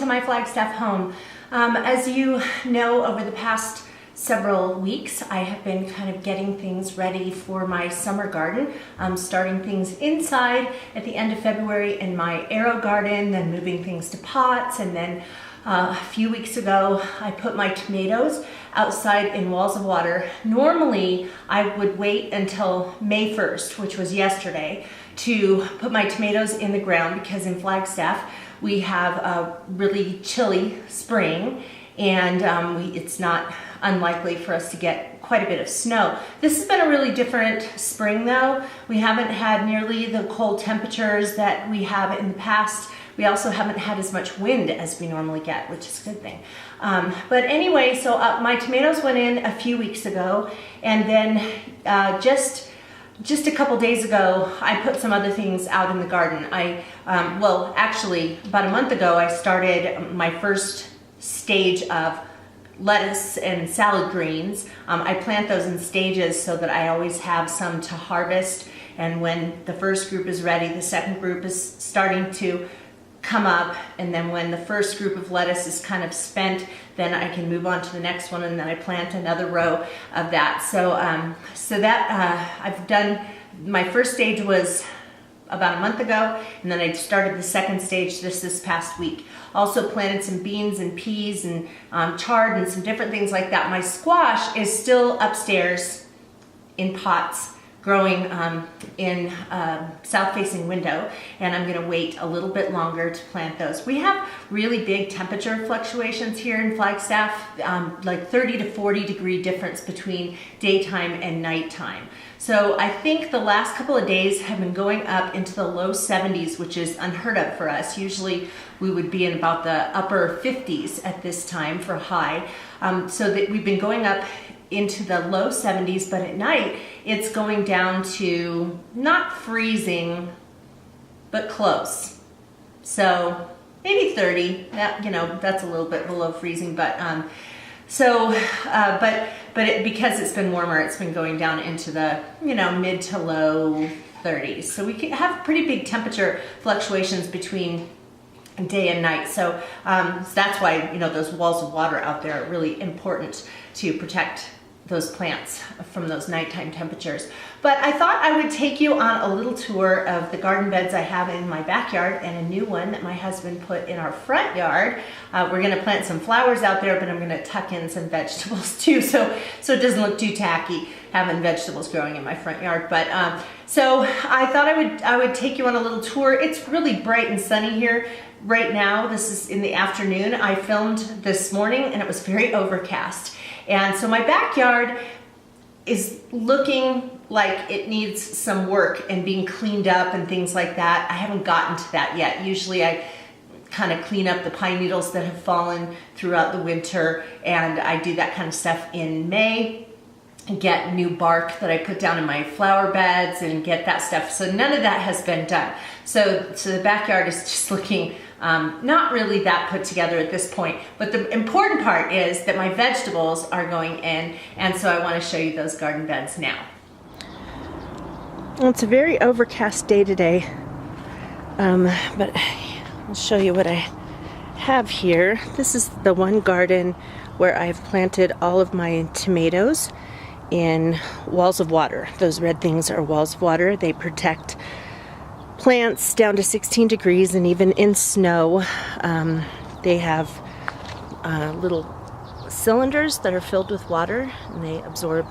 to my Flagstaff home. As you know, over the past several weeks, I have been kind of getting things ready for my summer garden. Starting things inside at the end of February in my arrow garden, then moving things to pots, and then a few weeks ago, I put my tomatoes outside in walls of water. Normally, I would wait until May 1st, which was yesterday, to put my tomatoes in the ground because in Flagstaff, we have a really chilly spring and it's not unlikely for us to get quite a bit of snow. This has been a really different spring though. We haven't had nearly the cold temperatures that we have in the past. We also haven't had as much wind as we normally get, which is a good thing. But anyway, so my tomatoes went in a few weeks ago, and then just a couple days ago, I put some other things out in the garden. Well, actually, about a month ago, I started my first stage of lettuce and salad greens. I plant those in stages so that I always have some to harvest, and when the first group is ready, the second group is starting to come up, and then when the first group of lettuce is kind of spent, then I can move on to the next one, and then I plant another row of that. So I've done, my first stage was about a month ago, and then I started the second stage this past week. Also planted some beans and peas and chard and some different things like that. My squash is still upstairs in pots, growing in a south-facing window, and I'm gonna wait a little bit longer to plant those. We have really big temperature fluctuations here in Flagstaff, like 30 to 40 degree difference between daytime and nighttime. So I think the last couple of days have been going up into the low 70s, which is unheard of for us. Usually we would be in about the upper 50s at this time for high. So that we've been going up into the low 70s, but at night it's going down to not freezing, but close. So maybe 30. That, you know, that's a little bit below freezing, but because it's been warmer, it's been going down into the, you know, mid to low 30s. So we can have pretty big temperature fluctuations between day and night. So that's why, you know, those walls of water out there are really important to protect those plants from those nighttime temperatures. But I thought I would take you on a little tour of the garden beds I have in my backyard and a new one that my husband put in our front yard. We're gonna plant some flowers out there, but I'm gonna tuck in some vegetables too, so it doesn't look too tacky having vegetables growing in my front yard. But so I thought I would take you on a little tour. It's really bright and sunny here right now. This is in the afternoon. I filmed this morning and it was very overcast. And so my backyard is looking like it needs some work and being cleaned up and things like that. I haven't gotten to that yet. Usually I kind of clean up the pine needles that have fallen throughout the winter, and I do that kind of stuff in May and get new bark that I put down in my flower beds and get that stuff. So none of that has been done. So the backyard is just looking not really that put together at this point, but the important part is that my vegetables are going in, and so I want to show you those garden beds now. Well, it's a very overcast day today, but I'll show you what I have here. This is the one garden where I've planted all of my tomatoes in walls of water. Those red things are walls of water. They protect plants down to 16 degrees, and even in snow, they have little cylinders that are filled with water, and they absorb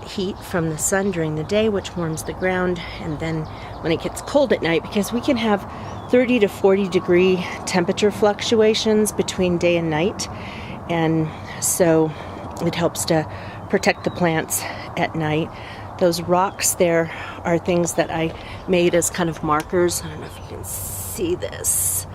heat from the sun during the day, which warms the ground, and then when it gets cold at night, because we can have 30 to 40 degree temperature fluctuations between day and night, and so it helps to protect the plants at night. Those rocks there are things that I made as kind of markers. I don't know if you can see this.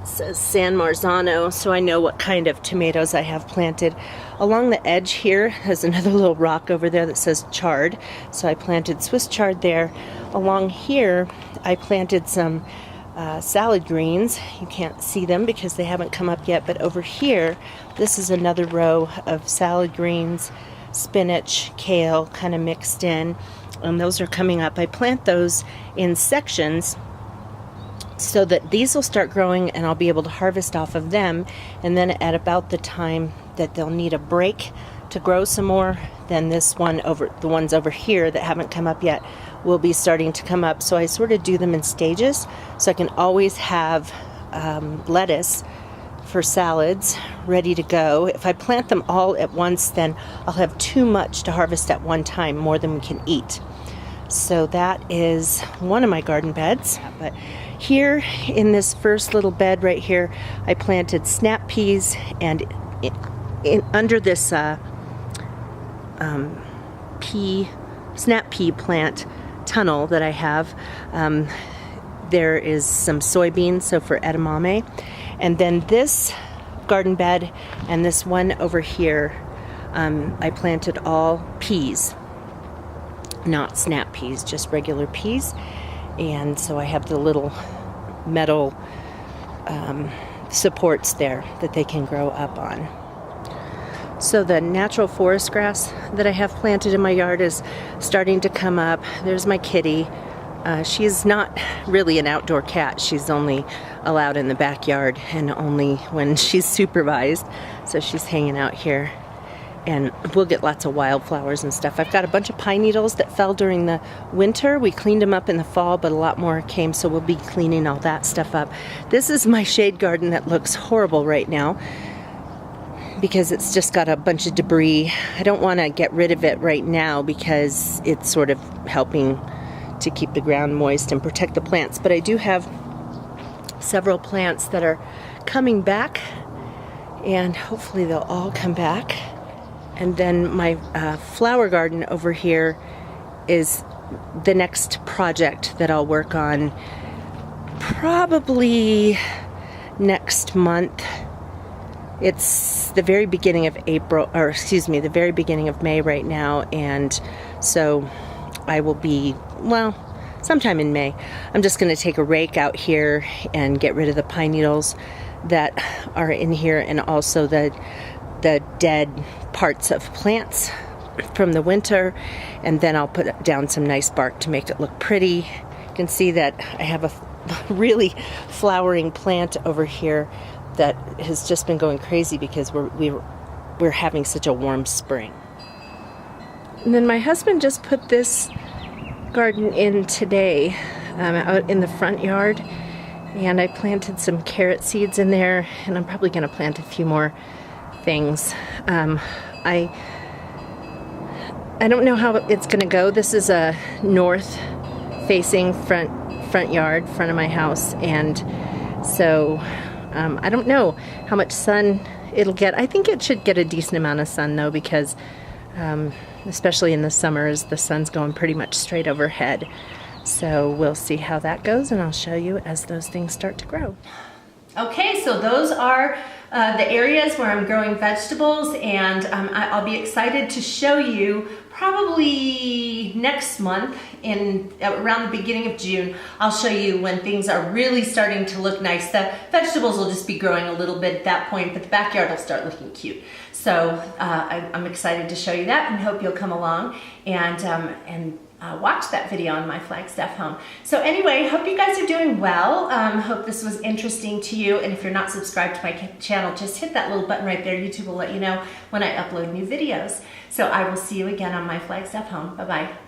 It says San Marzano, so I know what kind of tomatoes I have planted. Along the edge here has another little rock over there that says chard, so I planted Swiss chard there. Along here, I planted some salad greens. You can't see them because they haven't come up yet, but over here, this is another row of salad greens, spinach, kale, kind of mixed in, and those are coming up. I plant those in sections so that these will start growing and I'll be able to harvest off of them. And then at about the time that they'll need a break to grow some more, then the ones over here that haven't come up yet will be starting to come up. So I sort of do them in stages so I can always have lettuce for salads ready to go. If I plant them all at once, then I'll have too much to harvest at one time, more than we can eat. So that is one of my garden beds. But here in this first little bed right here, I planted snap peas, and under this snap pea plant tunnel that I have, there is some soybeans, so for edamame. And then this garden bed and this one over here, I planted all peas, not snap peas, just regular peas. And so I have the little metal supports there that they can grow up on. So the natural forest grass that I have planted in my yard is starting to come up. There's my kitty. She's not really an outdoor cat. She's only allowed in the backyard and only when she's supervised. So she's hanging out here. And we'll get lots of wildflowers and stuff. I've got a bunch of pine needles that fell during the winter. We cleaned them up in the fall, but a lot more came, so we'll be cleaning all that stuff up. This is my shade garden that looks horrible right now because it's just got a bunch of debris. I don't want to get rid of it right now because it's sort of helping to keep the ground moist and protect the plants. But I do have several plants that are coming back, and hopefully they'll all come back. And then my flower garden over here is the next project that I'll work on probably next month. It's the very beginning of the very beginning of May right now, and so I will be, sometime in May. I'm just going to take a rake out here and get rid of the pine needles that are in here, and also the dead parts of plants from the winter, and then I'll put down some nice bark to make it look pretty. You can see that I have a really flowering plant over here that has just been going crazy because we're having such a warm spring. And then my husband just put this garden in today, out in the front yard, and I planted some carrot seeds in there, and I'm probably going to plant a few more things. I don't know how it's going to go. This is a north-facing front yard, front of my house, and so I don't know how much sun it'll get. I think it should get a decent amount of sun though, because especially in the summers, the sun's going pretty much straight overhead. So we'll see how that goes, and I'll show you as those things start to grow. Okay, so those are the areas where I'm growing vegetables, and I'll be excited to show you probably next month, around the beginning of June. I'll show you when things are really starting to look nice. The vegetables will just be growing a little bit at that point, but the backyard will start looking cute. So I'm excited to show you that, and hope you'll come along and watch that video on my Flagstaff home. So anyway, hope you guys are doing well. Hope this was interesting to you, and if you're not subscribed to my channel, just hit that little button right there. YouTube will let you know when I upload new videos. So I will see you again on my Flagstaff home. Bye-bye.